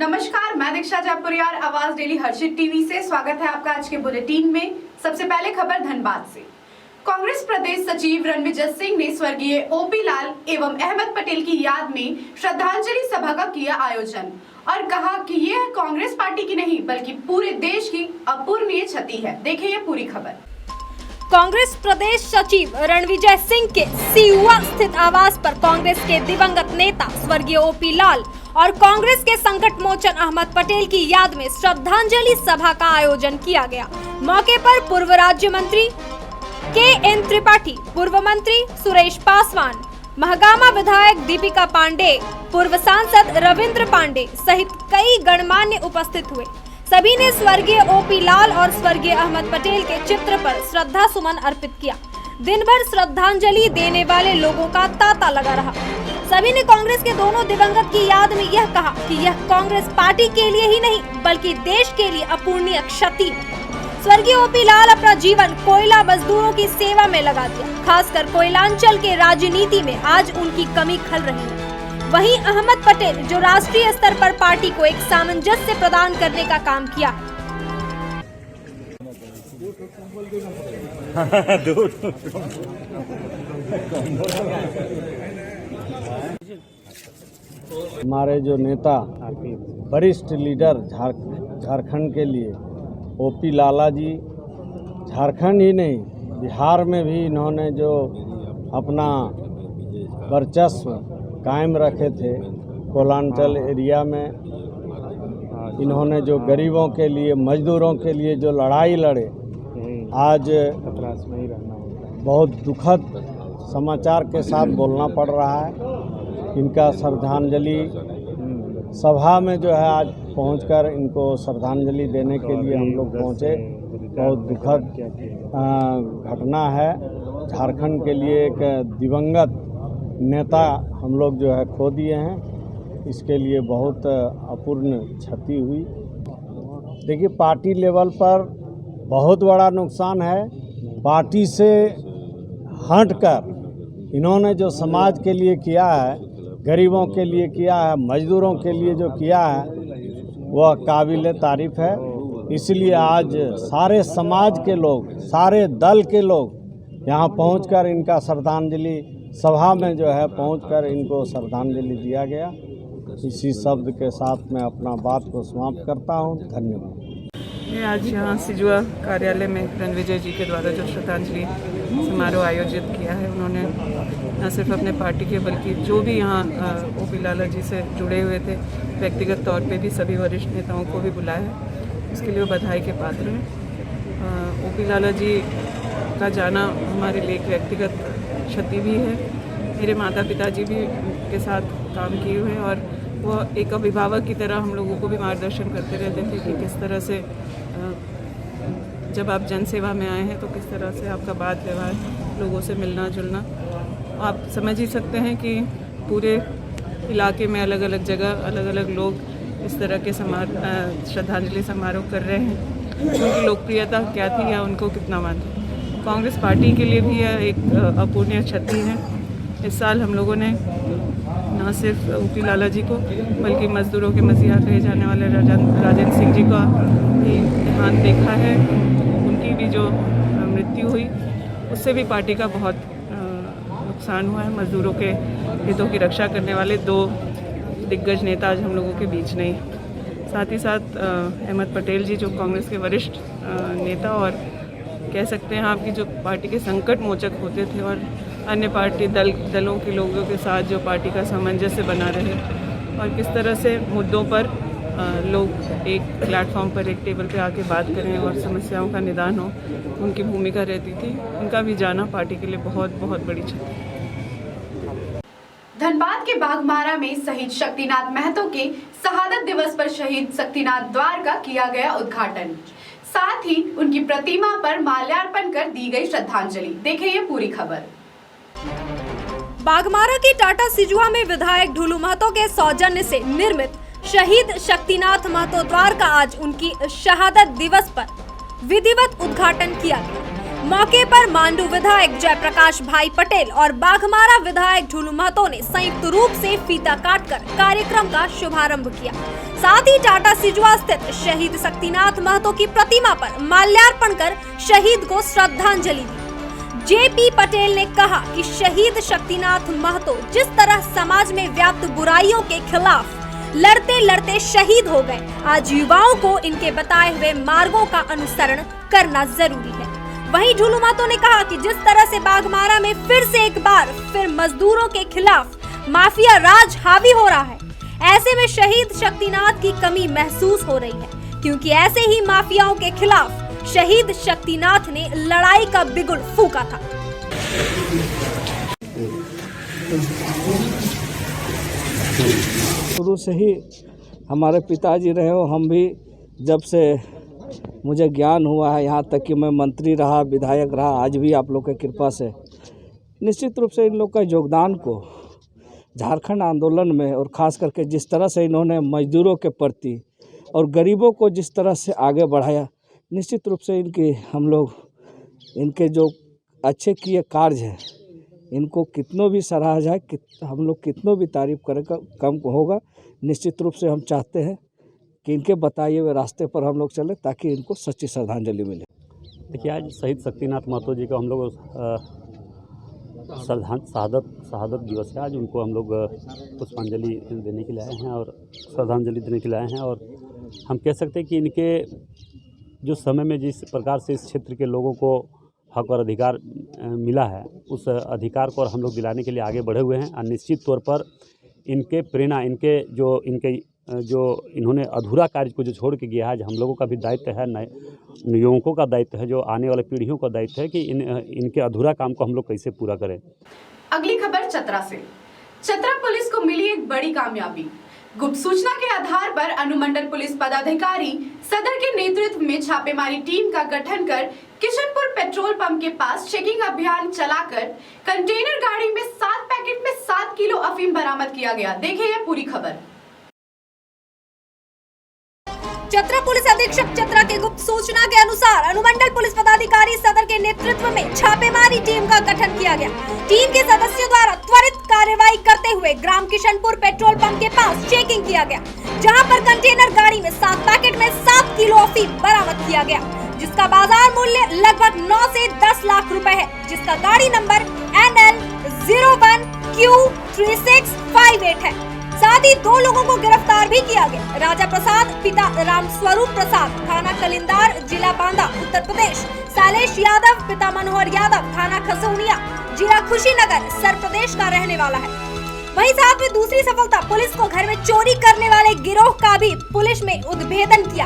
नमस्कार, मैं दीक्षा जापुरियार, आवाज डेली हर्षित टीवी से स्वागत है आपका आज के बुलेटिन में। सबसे पहले खबर धनबाद से। कांग्रेस प्रदेश सचिव रणविजय सिंह ने स्वर्गीय ओपी लाल एवं अहमद पटेल की याद में श्रद्धांजलि सभा का किया आयोजन और कहा कि यह कांग्रेस पार्टी की नहीं बल्कि पूरे देश की अपूरणीय क्षति है। देखिए ये पूरी खबर। कांग्रेस प्रदेश सचिव रणविजय सिंह के सिहुआ स्थित आवास पर कांग्रेस के दिवंगत नेता स्वर्गीय ओपी लाल और कांग्रेस के संकट मोचन अहमद पटेल की याद में श्रद्धांजलि सभा का आयोजन किया गया। मौके पर पूर्व राज्य मंत्री के.एन. त्रिपाठी, पूर्व मंत्री सुरेश पासवान, महागामा विधायक दीपिका पांडे, पूर्व सांसद रविंद्र पांडे सहित कई गणमान्य उपस्थित हुए। सभी ने स्वर्गीय ओपी लाल और स्वर्गीय अहमद पटेल के चित्र पर श्रद्धा सुमन अर्पित किया। दिन भर श्रद्धांजलि देने वाले लोगों का तांता लगा रहा। सभी ने कांग्रेस के दोनों दिवंगत की याद में यह कहा कि यह कांग्रेस पार्टी के लिए ही नहीं बल्कि देश के लिए अपूरणीय क्षति है। स्वर्गीय ओपी लाल अपना जीवन कोयला मजदूरों की सेवा में लगा दिया। खासकर कोयलांचल के राजनीति में आज उनकी कमी खल रही है। वहीं अहमद पटेल जो राष्ट्रीय स्तर पर पार्टी को एक सामंजस्य प्रदान करने का काम किया। हमारे जो नेता वरिष्ठ लीडर झारखंड के लिए ओपी लाला जी, झारखंड ही नहीं बिहार में भी इन्होंने जो अपना वर्चस्व कायम रखे थे, कोयलांचल एरिया में इन्होंने जो गरीबों के लिए, मजदूरों के लिए जो लड़ाई लड़े, आज बहुत दुखद समाचार के साथ बोलना पड़ रहा है। इनका श्रद्धांजलि सभा में जो है आज पहुंचकर इनको श्रद्धांजलि देने के लिए हम लोग पहुंचे। बहुत दुखद घटना है। झारखंड के लिए एक दिवंगत नेता हम लोग जो है खो दिए हैं। इसके लिए बहुत अपूर्ण क्षति हुई। देखिए, पार्टी लेवल पर बहुत बड़ा नुकसान है। पार्टी से हटकर इन्होंने जो समाज के लिए किया है, गरीबों के लिए किया है, मजदूरों के लिए जो किया है, वह काबिल तारीफ है। इसलिए आज सारे समाज के लोग, सारे दल के लोग यहाँ पहुंचकर इनका श्रद्धांजलि सभा में जो है पहुंचकर इनको श्रद्धांजलि दिया गया। इसी शब्द के साथ मैं अपना बात को समाप्त करता हूं। धन्यवाद। मैं आज यहाँ सिजुआ कार्यालय में रणविजय जी के द्वारा जो श्रद्धांजलि समारोह आयोजित किया है, उन्होंने न सिर्फ अपने पार्टी के बल्कि जो भी यहाँ ओपी लाला जी से जुड़े हुए थे, व्यक्तिगत तौर पे भी सभी वरिष्ठ नेताओं को भी बुलाया है। उसके लिए वो बधाई के पात्र हैं। ओपी लाला जी का जाना हमारे लिए एक व्यक्तिगत क्षति भी है। मेरे माता पिताजी भी उनके साथ काम किए हुए हैं और वो एक अभिभावक की तरह हम लोगों को भी मार्गदर्शन करते रहते थे कि किस तरह से जब आप जनसेवा में आए हैं तो किस तरह से आपका बात व्यवहार, लोगों से मिलना जुलना। आप समझ ही सकते हैं कि पूरे इलाके में अलग अलग जगह अलग अलग लोग इस तरह के श्रद्धांजलि समारोह कर रहे हैं। उनकी लोकप्रियता क्या थी या उनको कितना मानते। कांग्रेस पार्टी के लिए भी यह एक अपूरणीय क्षति है। इस साल हम लोगों ने न सिर्फ ओपी लाला जी को बल्कि मजदूरों के मसीहा कहे जाने वाले राजेंद्र सिंह जी का भी देहांत देखा है। उनकी भी जो मृत्यु हुई उससे भी पार्टी का बहुत नुकसान हुआ है। मजदूरों के हितों की रक्षा करने वाले दो दिग्गज नेता आज हम लोगों के बीच नहीं। साथ ही साथ अहमद पटेल जी जो कांग्रेस के वरिष्ठ नेता और कह सकते हैं आपकी जो पार्टी के संकट मोचक होते थे और अन्य पार्टी दलों के लोगों के साथ जो पार्टी का सामंजस्य बना रहे और किस तरह से मुद्दों पर लोग एक प्लेटफॉर्म पर, एक टेबल पे आके बात करें और समस्याओं का निदान हो, उनकी भूमिका रहती थी। उनका भी जाना पार्टी के लिए बहुत बहुत बड़ी क्षति। धनबाद के बाघमारा में शहीद शक्तिनाथ महतो के शहादत दिवस पर शहीद शक्तिनाथ द्वार का किया गया उद्घाटन। साथ ही उनकी प्रतिमा पर माल्यार्पण कर दी गई श्रद्धांजलि। देखिए ये पूरी खबर। बाघमारा की टाटा सिजुआ में विधायक ढुलू महतो के सौजन्य से निर्मित शहीद शक्तिनाथ महतो द्वार का आज उनकी शहादत दिवस पर विधिवत उद्घाटन किया गया। मौके पर मांडू विधायक जयप्रकाश भाई पटेल और बाघमारा विधायक ढुलू महतो ने संयुक्त रूप से फीता काटकर कार्यक्रम का शुभारंभ किया। साथ ही टाटा सिजुआ स्थित शहीद शक्तिनाथ महतो की प्रतिमा पर माल्यार्पण कर शहीद को श्रद्धांजलि दी। जेपी पटेल ने कहा कि शहीद शक्तिनाथ महतो जिस तरह समाज में व्याप्त बुराइयों के खिलाफ लड़ते लड़ते शहीद हो गए, आज युवाओं को इनके बताए हुए मार्गों का अनुसरण करना जरूरी है। वहीं ढुलू महतो ने कहा कि जिस तरह से बाघमारा में फिर से एक बार फिर मजदूरों के खिलाफ माफिया राज हावी हो रहा है, ऐसे में शहीद शक्तिनाथ की कमी महसूस हो रही है, क्योंकि ऐसे ही माफियाओं के खिलाफ शहीद शक्तिनाथ ने लड़ाई का बिगुल फूंका था। शुरू से ही हमारे पिताजी रहे हो, हम भी जब से मुझे ज्ञान हुआ है, यहाँ तक कि मैं मंत्री रहा, विधायक रहा, आज भी आप लोग की कृपा से निश्चित रूप से इन लोग का योगदान को झारखंड आंदोलन में और ख़ास करके जिस तरह से इन्होंने मजदूरों के प्रति और गरीबों को जिस तरह से आगे बढ़ाया, निश्चित रूप से हम लोग इनके जो अच्छे किए कार्य हैं, इनको कितनों भी सराहा जाए, हम लोग कितनों भी तारीफ करें कम होगा। निश्चित रूप से हम चाहते हैं कि इनके बताए हुए रास्ते पर हम लोग चलें ताकि इनको सच्ची श्रद्धांजलि मिले। देखिए, आज शहीद शक्तिनाथ महतो जी का हम लोग शहादत दिवस है। आज उनको हम लोग पुष्पांजलि देने के लिए आए हैं और श्रद्धांजलि देने के लिए आए हैं। और हम कह सकते हैं कि इनके जो समय में जिस प्रकार से इस क्षेत्र के लोगों को हक और अधिकार मिला है, उस अधिकार को हम लोग दिलाने के लिए आगे बढ़े हुए हैं। और निश्चित तौर पर इनके प्रेरणा, इनके जो इन्होंने अधूरा कार्य को जो छोड़ के गया है, आज हम लोगों का भी दायित्व है, नए युवकों का दायित्व है, जो आने वाले पीढ़ियों का दायित्व है कि इनके अधूरा काम को हम लोग कैसे पूरा करें। अगली खबर चतरा से। चतरा पुलिस को मिली एक बड़ी कामयाबी। गुप्त सूचना के आधार पर अनुमंडल पुलिस पदाधिकारी सदर के नेतृत्व में छापेमारी टीम का गठन कर किशनपुर पेट्रोल पंप के पास चेकिंग अभियान चलाकर कंटेनर गाड़ी में 7 पैकेट में 7 किलो अफीम बरामद किया गया। देखिए यह पूरी खबर। चतरा पुलिस अधीक्षक चतरा के गुप्त सूचना के अनुसार अनुमंडल पुलिस पदाधिकारी सदर के नेतृत्व में छापेमारी टीम का गठन किया गया। टीम के सदस्यों द्वारा त्वरित कार्रवाई करते हुए ग्राम किशनपुर पेट्रोल पंप के पास चेकिंग किया गया, जहां पर कंटेनर गाड़ी में 7 पैकेट में 7 किलो अफीम बरामद किया गया, जिसका बाजार मूल्य लगभग 9 से 10 लाख रुपए है, जिसका गाड़ी नंबर NL 01Q3658 है। साथ ही 2 लोगों को गिरफ्तार भी किया गया। राजा प्रसाद पिता रामस्वरूप प्रसाद, थाना कलिंदार, जिला बांदा, उत्तर प्रदेश। शैलेश यादव पिता मनोहर यादव, थाना खसौनिया, जिला खुशीनगर, सर प्रदेश का रहने वाला है। वहीं साथ में दूसरी सफलता, पुलिस को घर में चोरी करने वाले गिरोह का भी पुलिस में उद्भेदन किया।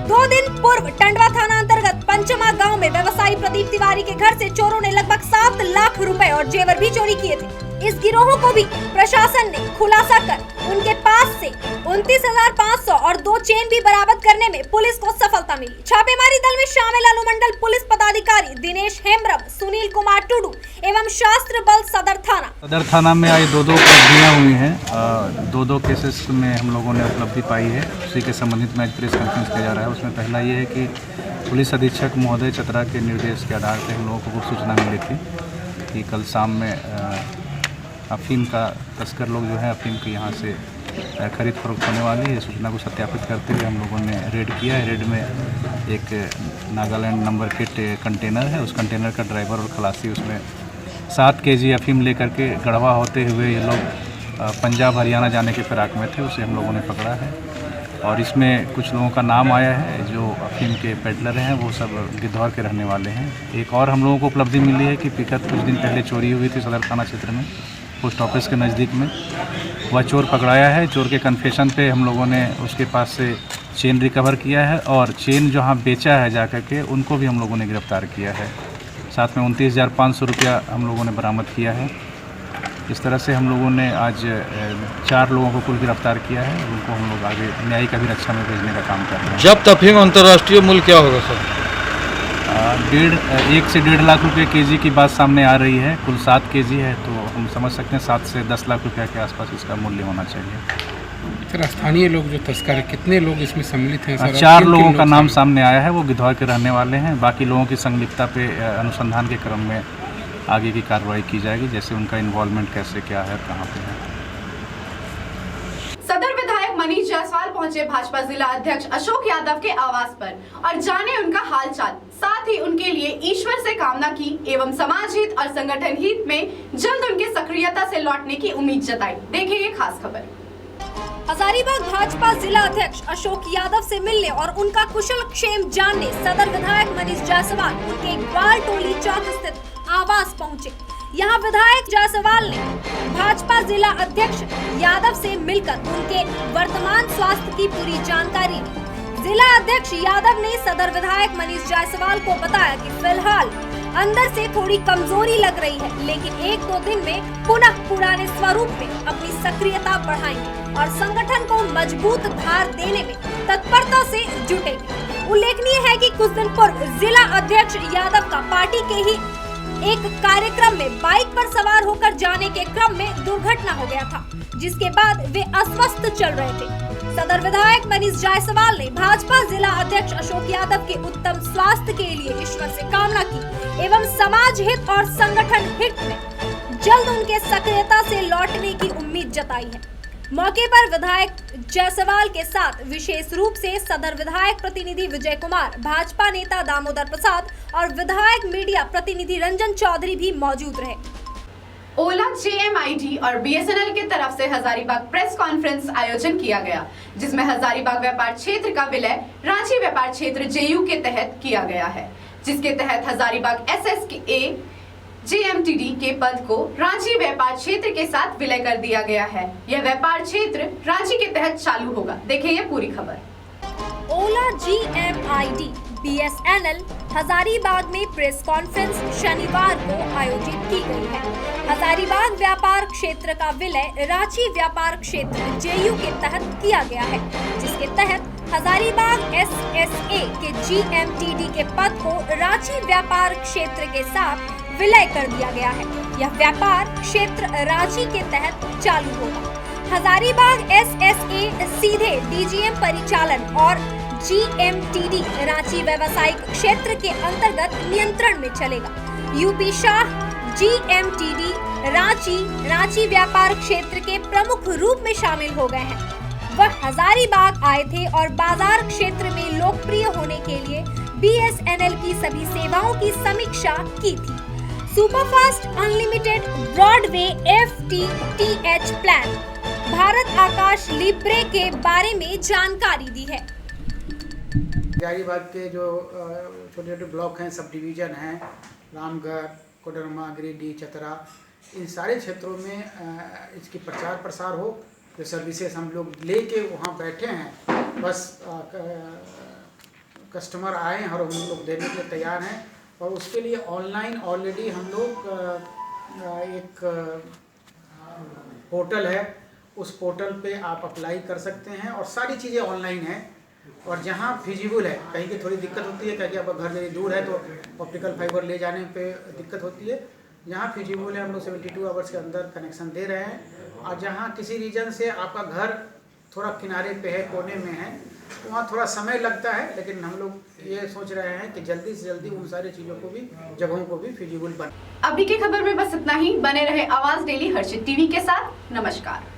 2 दिन पूर्व टंडवा थाना अंतर्गत पंचमा गांव में व्यवसायी प्रदीप तिवारी के घर से चोरों ने लगभग 7 लाख रुपए और जेवर भी चोरी किए थे। इस गिरोह को भी प्रशासन ने खुलासा कर उनके पास से 29,500 और 2 चेन भी बरामद करने में पुलिस को सफलता मिली। छापेमारी दल में शामिल अनुमंडल पुलिस पदाधिकारी दिनेश हेम्ब्रम, सुनील कुमार टुडू एवं शास्त्र बल सदर थाना में आज 2 उपलब्धियाँ हुई हैं। 2 केसेस में हम लोगों ने उपलब्धि पाई है, उसी के संबंधित में आज प्रेस कॉन्फ्रेंस किया जा रहा है। उसमें पहला ये है कि पुलिस अधीक्षक महोदय चतरा के निर्देश के आधार पर हम लोगों को सूचना मिली थी कि कल शाम में अफीम का तस्कर लोग जो है अफीम के यहाँ से खरीद फरोख्त होने वाली है। सूचना को सत्यापित करते हुए हम लोगों ने रेड किया है। रेड में एक नागालैंड नंबर के कंटेनर है, उस कंटेनर का ड्राइवर और खलासी उसमें 7 kg अफीम लेकर के गढ़वा होते हुए ये लोग पंजाब हरियाणा जाने के फिराक में थे, उसे हम लोगों ने पकड़ा है। और इसमें कुछ लोगों का नाम आया है जो अफीम के पेडलर हैं, वो सब गिद्धौर के रहने वाले हैं। एक और हम लोगों को उपलब्धि मिली है कि पिकअप कुछ दिन पहले चोरी हुई थी सदर थाना क्षेत्र में, पोस्ट ऑफिस के नज़दीक में। वह चोर पकड़ाया है। चोर के कन्फेशन पे हम लोगों ने उसके पास से चेन रिकवर किया है और चेन जहाँ बेचा है जाकर के उनको भी हम लोगों ने गिरफ्तार किया है। साथ में 29,500 रुपया हम लोगों ने बरामद किया है। इस तरह से हम लोगों ने आज 4 लोगों को कुल गिरफ्तार किया है। उनको हम लोग आगे न्यायिक अभिरक्षा में भेजने का काम कर रहे हैं। जब अफीम अंतर्राष्ट्रीय मूल्य क्या होगा सर? 1 से 1.5 लाख रुपये केजी की बात सामने आ रही है। कुल 7 kg है, तो हम समझ सकते हैं 7 से 10 लाख रुपये के आसपास इसका मूल्य होना चाहिए। सर स्थानीय लोग जो तस्कर है, कितने लोग इसमें सम्मिलित हैं सर? 4 लोगों का नाम सामने आया है, वो गिद्धौर के रहने वाले हैं। बाकी लोगों की संलिप्तता पे अनुसंधान के क्रम में आगे की कार्रवाई की जाएगी, जैसे उनका इन्वॉल्वमेंट कैसे क्या है, कहाँ पे है। सदर विधायक मनीष जायसवाल पहुंचे भाजपा जिला अध्यक्ष अशोक यादव के आवास पर और जाने उनका हालचाल, साथ ही उनके लिए ईश्वर से कामना की एवं समाज हित और संगठन हित में जल्द उनके सक्रियता से लौटने की उम्मीद जताई। देखिए ये खास खबर। हजारीबाग भाजपा जिला अध्यक्ष अशोक यादव से मिलने और उनका कुशल क्षेम जानने सदर विधायक मनीष जायसवाल उनके ग्वाल टोली चौक स्थित आवास पहुंचे। यहां विधायक जायसवाल ने भाजपा जिला अध्यक्ष यादव से मिलकर उनके वर्तमान स्वास्थ्य की पूरी जानकारी ली। जिला अध्यक्ष यादव ने सदर विधायक मनीष जायसवाल को बताया कि फिलहाल अंदर से थोड़ी कमजोरी लग रही है, लेकिन 1-2 दिन में पुनः पुराने स्वरूप में अपनी सक्रियता बढ़ाएंगे और संगठन को मजबूत धार देने में तत्परता से जुटेंगे। उल्लेखनीय है कि कुछ दिन पूर्व जिला अध्यक्ष यादव का पार्टी के ही एक कार्यक्रम में बाइक पर सवार होकर जाने के क्रम में दुर्घटना हो गया था, जिसके बाद वे अस्वस्थ चल रहे थे। सदर विधायक मनीष जायसवाल ने भाजपा जिला अध्यक्ष अशोक यादव के उत्तम स्वास्थ्य के लिए ईश्वर से कामना की एवं समाज हित और संगठन हित में जल्द उनके सक्रियता से लौटने की उम्मीद जताई है। मौके पर विधायक जायसवाल के साथ विशेष रूप से सदर विधायक प्रतिनिधि विजय कुमार, भाजपा नेता दामोदर प्रसाद और विधायक मीडिया प्रतिनिधि रंजन चौधरी भी मौजूद रहे। ओला, JMID और BSNL की तरफ से हजारीबाग प्रेस कॉन्फ्रेंस आयोजन किया गया, जिसमें हजारीबाग व्यापार क्षेत्र का विलय रांची व्यापार क्षेत्र JU के तहत किया गया है, जिसके तहत हजारीबाग SSA JMTD के पद को रांची व्यापार क्षेत्र के साथ विलय कर दिया गया है। यह व्यापार क्षेत्र रांची के तहत चालू होगा। देखिए ये पूरी खबर। ओला, JMID, BSNL हजारीबाग में प्रेस कॉन्फ्रेंस शनिवार को आयोजित की गई है। हजारीबाग व्यापार क्षेत्र का विलय रांची व्यापार क्षेत्र JU के तहत किया गया है, जिसके तहत हजारीबाग SSA के JMTD के पद को रांची व्यापार क्षेत्र के साथ विलय कर दिया गया है। यह व्यापार क्षेत्र रांची के तहत चालू होगा। हजारीबाग SSA सीधे DGM परिचालन और JMTD रांची व्यावसायिक क्षेत्र के अंतर्गत नियंत्रण में चलेगा। UP शाह JMTD रांची व्यापार क्षेत्र के प्रमुख रूप में शामिल हो गए हैं। वह हजारीबाग आए थे और बाजार क्षेत्र में लोकप्रिय होने के लिए BSNL की सभी सेवाओं की समीक्षा की थी। Superfast unlimited broadband FTTH plan, Bharat Akash लिब्रे के बारे में जानकारी दी है। हजारीबाग के जो छोटे छोटे ब्लॉक हैं, सब डिवीज़न हैं, रामगढ़, कोडरमा, गिरिडीह, चतरा, इन सारे क्षेत्रों में इसकी प्रचार प्रसार हो। जो सर्विसेज हम लोग लेके वहाँ बैठे हैं, बस कस्टमर आए और हम लोग देने के लिए तैयार हैं। और उसके लिए ऑनलाइन ऑलरेडी हम लोग एक पोर्टल है, उस पोर्टल पे आप अप्लाई कर सकते हैं और सारी चीज़ें ऑनलाइन हैं। और जहाँ फिजिबल है, कहीं की थोड़ी दिक्कत होती है क्योंकि अब घर यदि दूर है तो ऑप्टिकल फाइबर ले जाने पे दिक्कत होती है। जहाँ फिजिबल है हम लोग 72 आवर्स के अंदर कनेक्शन दे रहे हैं। और जहाँ किसी रीजन से आपका घर थोड़ा किनारे पे है, कोने में है, तो वहाँ थोड़ा समय लगता है, लेकिन हम लोग ये सोच रहे हैं कि जल्दी से जल्दी उन सारी चीज़ों को भी, जगहों को भी फिजिबल बने। अभी की खबर में बस इतना ही। बने रहे आवाज डेली हर्षित टीवी के साथ। नमस्कार।